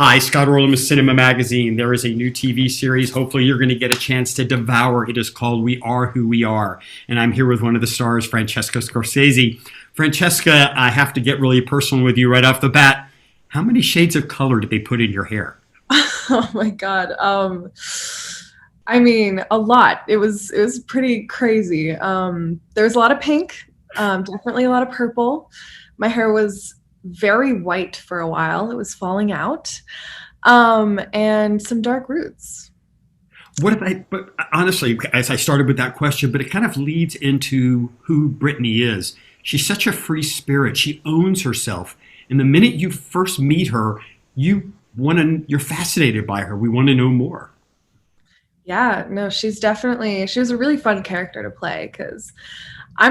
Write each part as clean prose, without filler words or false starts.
Hi, Scott Orlin with CINEMA-Magazin. There is a new TV series. Hopefully you're going to get a chance to devour. It is called We Are Who We Are. And I'm here with one of the stars, Francesca Scorsese. Francesca, I have to get really personal with you right off the bat. How many shades of color did they put in your hair? Oh my God. I mean, a lot. It was pretty crazy. There was a lot of pink, definitely a lot of purple. My hair was very white for a while. It was falling out. And some dark roots. But honestly, as I started with that question, but it kind of leads into who Brittany is. She's such a free spirit. She owns herself. And the minute you first meet her, you're fascinated by her. We want to know more. Yeah, no, she was a really fun character to play because I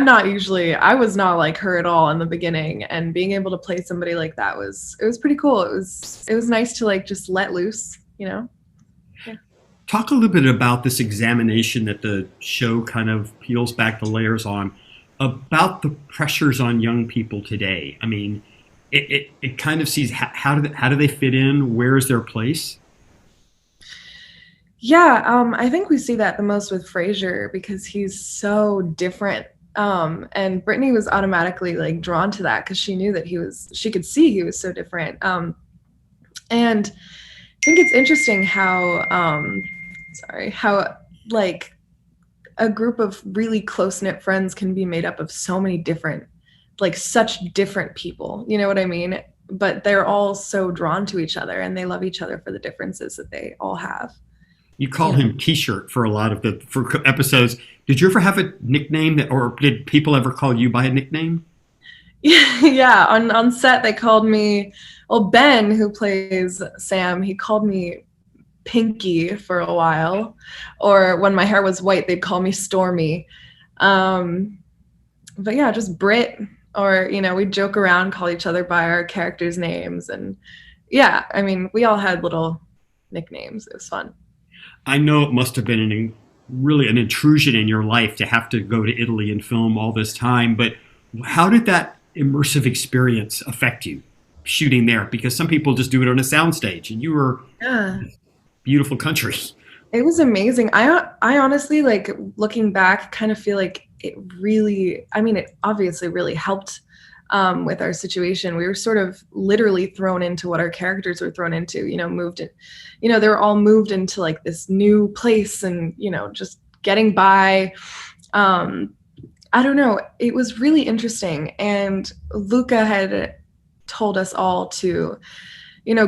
was not like her at all in the beginning, and being able to play somebody like that it was pretty cool. It was nice to like just let loose, you know? Yeah. Talk a little bit about this examination that the show kind of peels back the layers on about the pressures on young people today. I mean, it kind of sees how do they fit in? Where is their place? Yeah, I think we see that the most with Frasier because he's so different. And Brittany was automatically like drawn to that because she knew that she could see he was so different. And I think it's interesting how like a group of really close-knit friends can be made up of so many different, like such different people, you know what I mean? But they're all so drawn to each other and they love each other for the differences that they all have. You call You know? him T-shirt for a lot of for episodes. Did you ever have a nickname or did people ever call you by a nickname? Yeah, on set they called me, well, Ben, who plays Sam, he called me Pinky for a while. Or when my hair was white, they'd call me Stormy. Um, but yeah, just Brit, or we'd joke around, call each other by our characters' names, and yeah, I mean, we all had little nicknames. It was fun. I know it must have been really an intrusion in your life to have to go to Italy and film all this time. But how did that immersive experience affect you shooting there? Because some people just do it on a soundstage, and you were Yeah. beautiful country. It was amazing. I honestly, like, looking back, kind of feel like it obviously really helped with our situation. We were sort of literally thrown into what our characters were thrown into, moved in, they were all moved into like this new place and, just getting by. I don't know. It was really interesting. And Luca had told us all to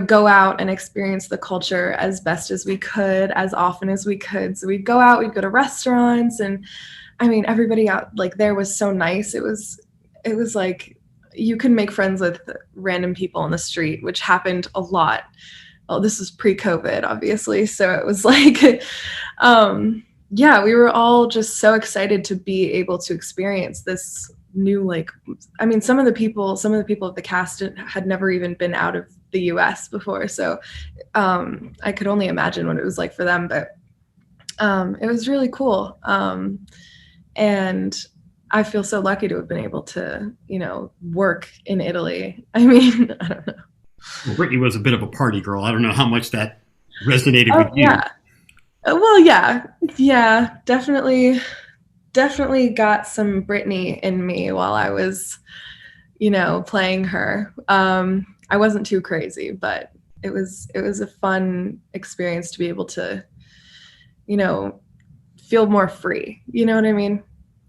go out and experience the culture as best as we could, as often as we could. So we'd go out, we'd go to restaurants, and I mean, everybody out like there was so nice. It was like you can make friends with random people on the street, which happened a lot. Well, this was pre-COVID, obviously. So it was like, yeah, we were all just so excited to be able to experience this new, like, I mean, some of the people of the cast had never even been out of the US before. So I could only imagine what it was like for them, but it was really cool. And I feel so lucky to have been able to, work in Italy. I mean, I don't know. Well, Brittany was a bit of a party girl. I don't know how much that resonated Oh with you. yeah. Well, yeah, definitely got some Britney in me while I was, playing her. I wasn't too crazy, but it was a fun experience to be able to, you know, feel more free. You know what I mean?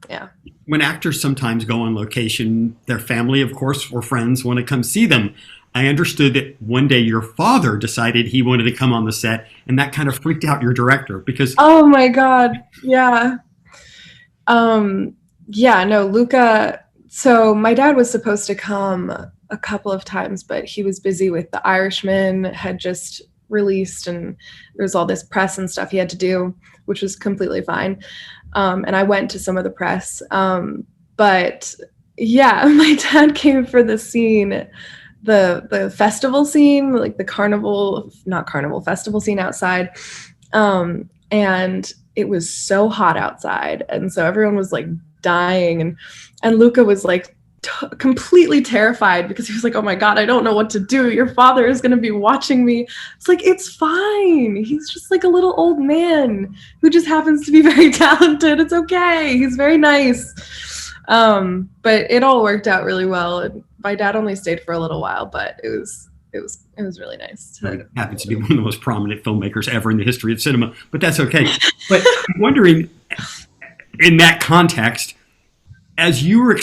Yeah. When actors sometimes go on location, their family, of course, or friends want to come see them. I understood that one day your father decided he wanted to come on the set, and that kind of freaked out your director because Oh my God. Yeah. Yeah, no, Luca. So my dad was supposed to come a couple of times, but he was busy with The Irishman, had just released, and there was all this press and stuff he had to do, which was completely fine. And I went to some of the press. But yeah, my dad came for the scene, the festival scene, like the carnival, not carnival, festival scene outside. And it was so hot outside, and so everyone was like dying, and Luca was like completely terrified because he was like, oh my God, I don't know what to do. Your father is going to be watching me. It's like, it's fine. He's just like a little old man who just happens to be very talented. It's okay. He's very nice. But it all worked out really well. And my dad only stayed for a little while, but it was really nice. He happens to be one of the most prominent filmmakers ever in the history of cinema, but that's okay. But I'm wondering, in that context, as you were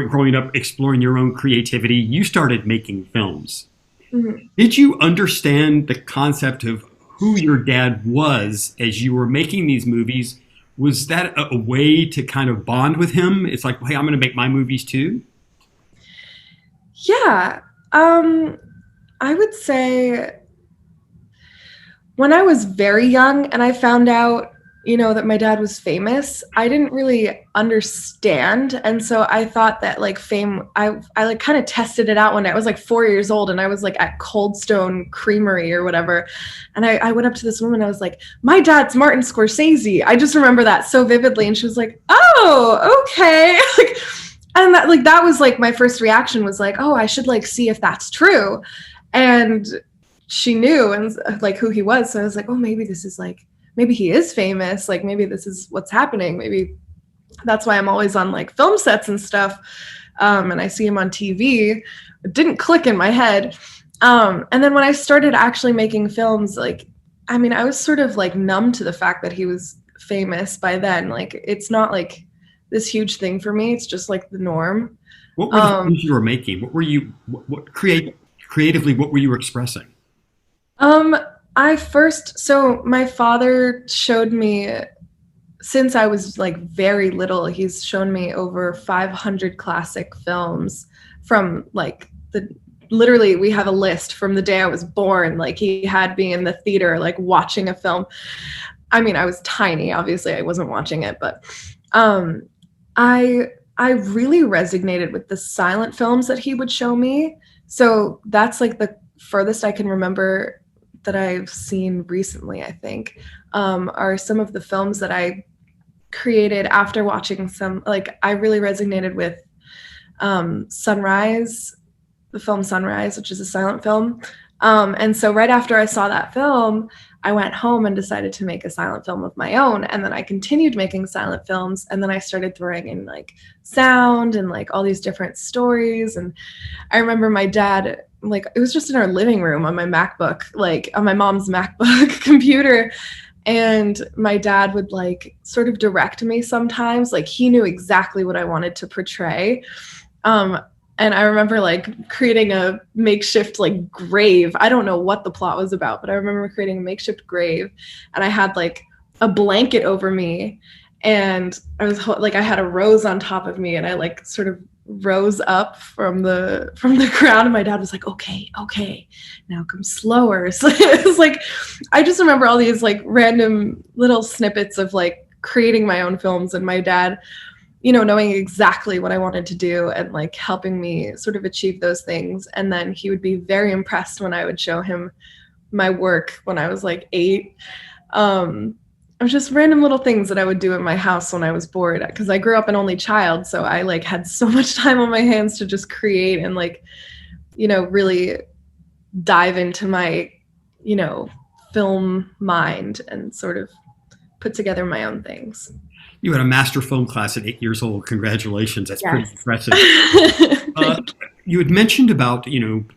growing up, exploring your own creativity, you started making films. Mm-hmm. Did you understand the concept of who your dad was as you were making these movies? Was that a way to kind of bond with him? It's like, hey, I'm going to make my movies too? Yeah. I would say when I was very young and I found out, that my dad was famous, I didn't really understand. And so I thought that like fame, I like kind of tested it out one day. I was like 4 years old and I was like at Cold Stone Creamery or whatever. And I went up to this woman. I was like, my dad's Martin Scorsese. I just remember that so vividly. And she was like, oh, okay. And that was like my first reaction was like, oh, I should like see if that's true. And she knew and like who he was. So I was like, oh, maybe this is like, maybe he is famous. Like maybe this is what's happening. Maybe that's why I'm always on like film sets and stuff. And I see him on TV. It didn't click in my head. And then when I started actually making films, like, I mean, I was sort of like numb to the fact that he was famous by then. Like, it's not like this huge thing for me. It's just like the norm. What were the things you were making? What were you, creatively, what were you expressing? So my father showed me, since I was like very little, he's shown me over 500 classic films from like literally we have a list from the day I was born. Like he had me in the theater, like watching a film. I mean, I was tiny, obviously I wasn't watching it, but, I really resonated with the silent films that he would show me. So that's like the furthest I can remember that I've seen recently, I think, are some of the films that I created after watching some, like I really resonated with Sunrise, the film Sunrise, which is a silent film. And so right after I saw that film, I went home and decided to make a silent film of my own. And then I continued making silent films. And then I started throwing in like sound and like all these different stories. And I remember my dad, like it was just in our living room on my MacBook, like on my mom's MacBook computer. And my dad would like sort of direct me sometimes. Like he knew exactly what I wanted to portray. And I remember like creating a makeshift like grave. I don't know what the plot was about, but I remember creating a makeshift grave and I had like a blanket over me and I was like, I had a rose on top of me and I like sort of rose up from the ground and my dad was like, okay, now come slower. So it was like, I just remember all these like random little snippets of like creating my own films and my dad, knowing exactly what I wanted to do and like helping me sort of achieve those things. And then he would be very impressed when I would show him my work when I was like 8. It was just random little things that I would do in my house when I was bored because I grew up an only child. So I like had so much time on my hands to just create and like, really dive into my, film mind and sort of put together my own things. You had a master film class at 8 years old. Congratulations. That's pretty impressive. You had mentioned about,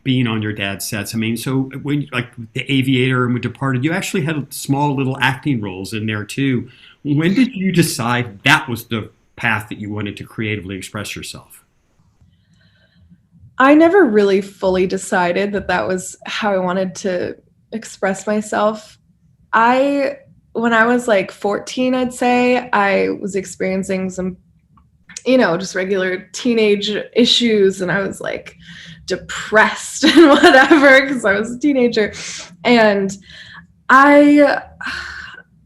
being on your dad's sets. I mean, so when like The Aviator and when Departed, you actually had small little acting roles in there too. When did you decide that was the path that you wanted to creatively express yourself? I never really fully decided that was how I wanted to express myself. When I was like 14, I'd say, I was experiencing some, just regular teenage issues. And I was like depressed and whatever, because I was a teenager. And I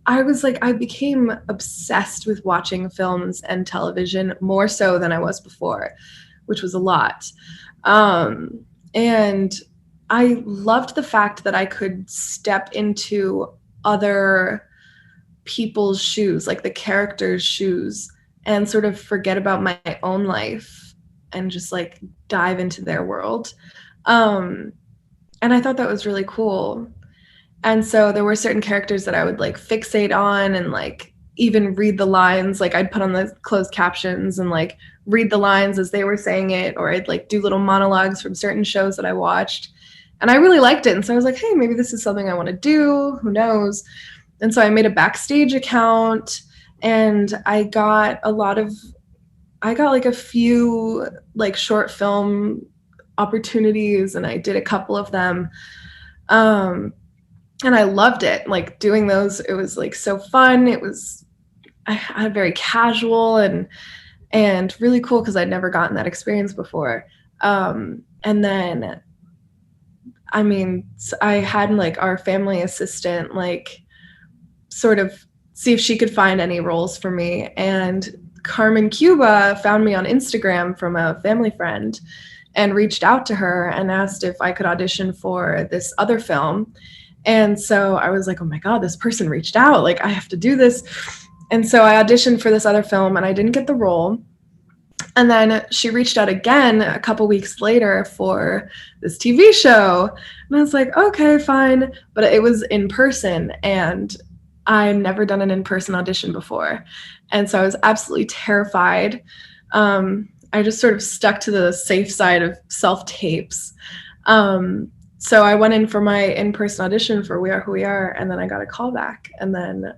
was like, I became obsessed with watching films and television more so than I was before, which was a lot. And I loved the fact that I could step into other people's shoes, like the characters' shoes, and sort of forget about my own life and just like dive into their world. And I thought that was really cool. And so there were certain characters that I would like fixate on and like even read the lines. Like I'd put on the closed captions and like read the lines as they were saying it, or I'd like do little monologues from certain shows that I watched. And I really liked it. And so I was like, hey, maybe this is something I want to do. Who knows? And so I made a backstage account, and I got like a few like short film opportunities, and I did a couple of them. And I loved it. Like doing those, it was like so fun. I had very casual and really cool because I'd never gotten that experience before. And then, I mean, I had like our family assistant, like sort of see if she could find any roles for me. And Carmen Cuba found me on Instagram from a family friend and reached out to her and asked if I could audition for this other film. And so I was like, oh my God, this person reached out. Like, I have to do this. And so I auditioned for this other film and I didn't get the role. And then she reached out again a couple weeks later for this TV show. And I was like, okay, fine. But it was in person, and I'd never done an in-person audition before. And so I was absolutely terrified. I just sort of stuck to the safe side of self-tapes. So I went in for my in-person audition for We Are Who We Are, and then I got a call back. And then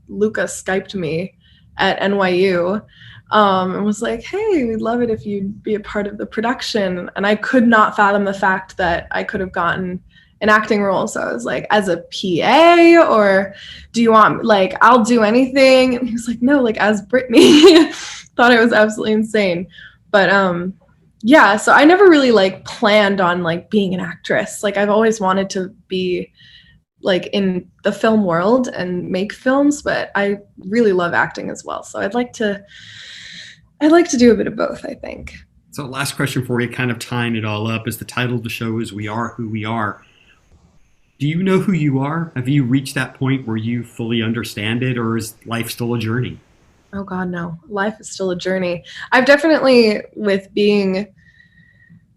Luca Skyped me at NYU and was like, hey, we'd love it if you'd be a part of the production. And I could not fathom the fact that I could have gotten an acting role. So I was like, as a PA, or do you want, like, I'll do anything? And he was like, no, like as Brittany. Thought it was absolutely insane. But yeah, so I never really like planned on like being an actress. Like I've always wanted to be like in the film world and make films, but I really love acting as well. So I'd like to do a bit of both, I think. So last question for you, kind of tying it all up, is the title of the show is We Are Who We Are. Do you know who you are? Have you reached that point where you fully understand it, or is life still a journey? Oh God, no. Life is still a journey. I've definitely, with being,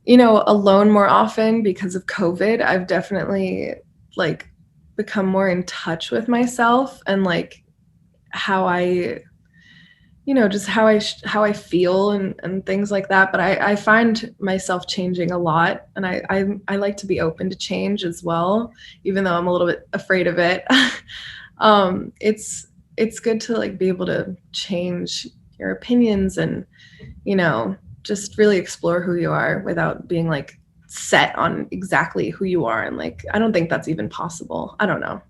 alone more often because of COVID, I've definitely like become more in touch with myself and like how I, just how I feel and things like that. But I find myself changing a lot, and I like to be open to change as well, even though I'm a little bit afraid of it. It's good to like be able to change your opinions and, just really explore who you are without being like set on exactly who you are. And like, I don't think that's even possible. I don't know.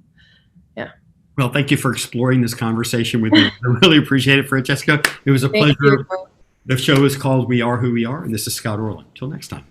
Yeah. Well, thank you for exploring this conversation with me. I really appreciate it, Francesca. It was a Thank pleasure. you. The show is called We Are Who We Are, and this is Scott Orlin. Till next time.